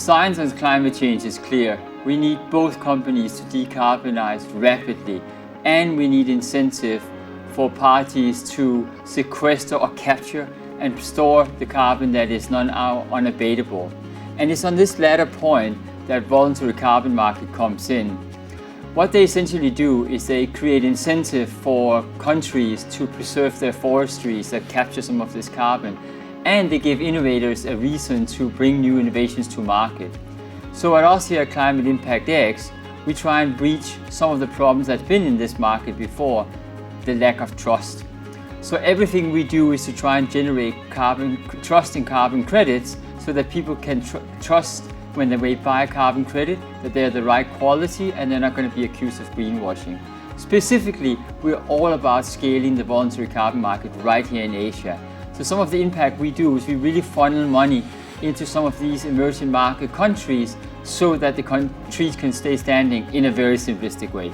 science on climate change is clear. We need both companies to decarbonize rapidly, and we need incentive for parties to sequester or capture and store the carbon that is unabatable. And it's on this latter point that voluntary carbon market comes in. What they essentially do is they create incentive for countries to preserve their forestries that capture some of this carbon, and they give innovators a reason to bring new innovations to market. So at us here at Climate Impact X, we try and breach some of the problems that's been in this market before, the lack of trust. So everything we do is to try and generate trust in carbon credits so that people can trust when they buy a carbon credit that they're the right quality and they're not going to be accused of greenwashing. Specifically, we're all about scaling the voluntary carbon market right here in Asia. So some of the impact we do is we really funnel money into some of these emerging market countries so that the countries can stay standing in a very simplistic way.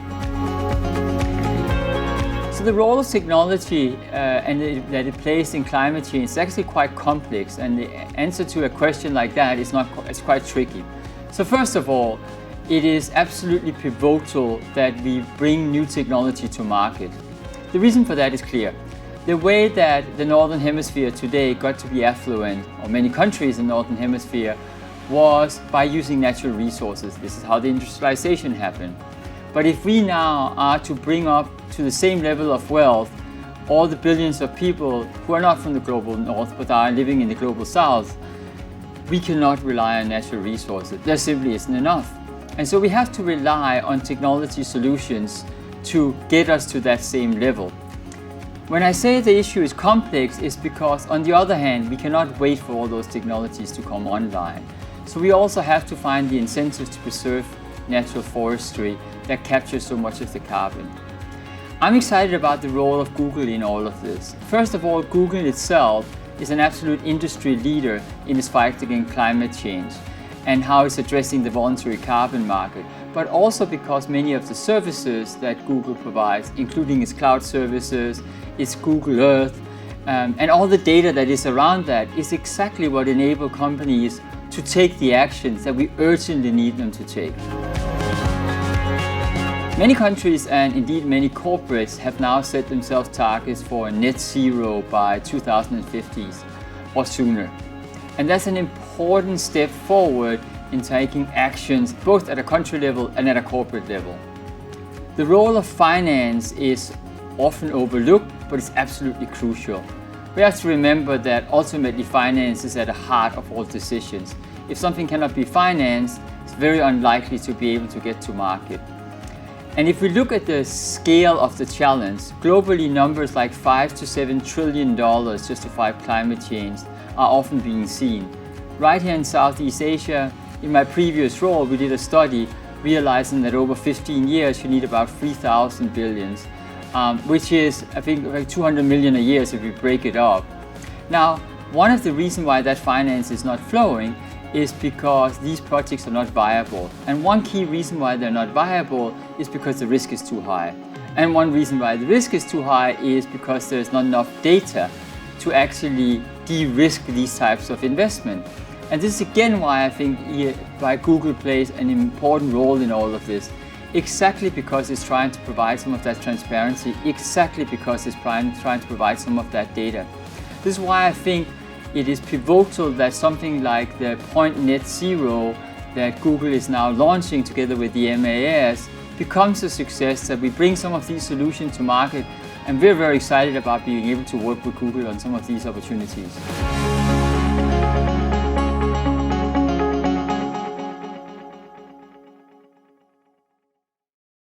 So the role of technology that it plays in climate change is actually quite complex, and the answer to a question like that is quite tricky. So first of all, it is absolutely pivotal that we bring new technology to market. The reason for that is clear. The way that the Northern Hemisphere today got to be affluent, or many countries in the Northern Hemisphere, was by using natural resources. This is how the industrialization happened. But if we now are to bring up to the same level of wealth all the billions of people who are not from the global north but are living in the global south, we cannot rely on natural resources. There simply isn't enough. And so we have to rely on technology solutions to get us to that same level. When I say the issue is complex, it's because on the other hand, we cannot wait for all those technologies to come online. So we also have to find the incentives to preserve natural forestry that captures so much of the carbon. I'm excited about the role of Google in all of this. First of all, Google itself is an absolute industry leader in its fight against climate change and how it's addressing the voluntary carbon market, but also because many of the services that Google provides, including its cloud services, its Google Earth, and all the data that is around that, is exactly what enable companies to take the actions that we urgently need them to take. Many countries and indeed many corporates have now set themselves targets for net zero by 2050 or sooner. And that's an important step forward in taking actions both at a country level and at a corporate level. The role of finance is often overlooked, but it's absolutely crucial. We have to remember that ultimately finance is at the heart of all decisions. If something cannot be financed, it's very unlikely to be able to get to market. And if we look at the scale of the challenge, globally numbers like $5 to $7 trillion just to fight climate change are often being seen. Right here in Southeast Asia, in my previous role, we did a study realizing that over 15 years you need about 3,000 billions, which is, I think, like 200 million a year if we break it up. Now, one of the reasons why that finance is not flowing is because these projects are not viable. And one key reason why they're not viable is because the risk is too high. And one reason why the risk is too high is because there's not enough data to actually de-risk these types of investment. And this is again why I think why Google plays an important role in all of this. Exactly because it's trying to provide some of that transparency, exactly because it's trying to provide some of that data. This is why I think it is pivotal that something like the Point Net Zero that Google is now launching together with the MAS becomes a success, that we bring some of these solutions to market, and we're very excited about being able to work with Google on some of these opportunities.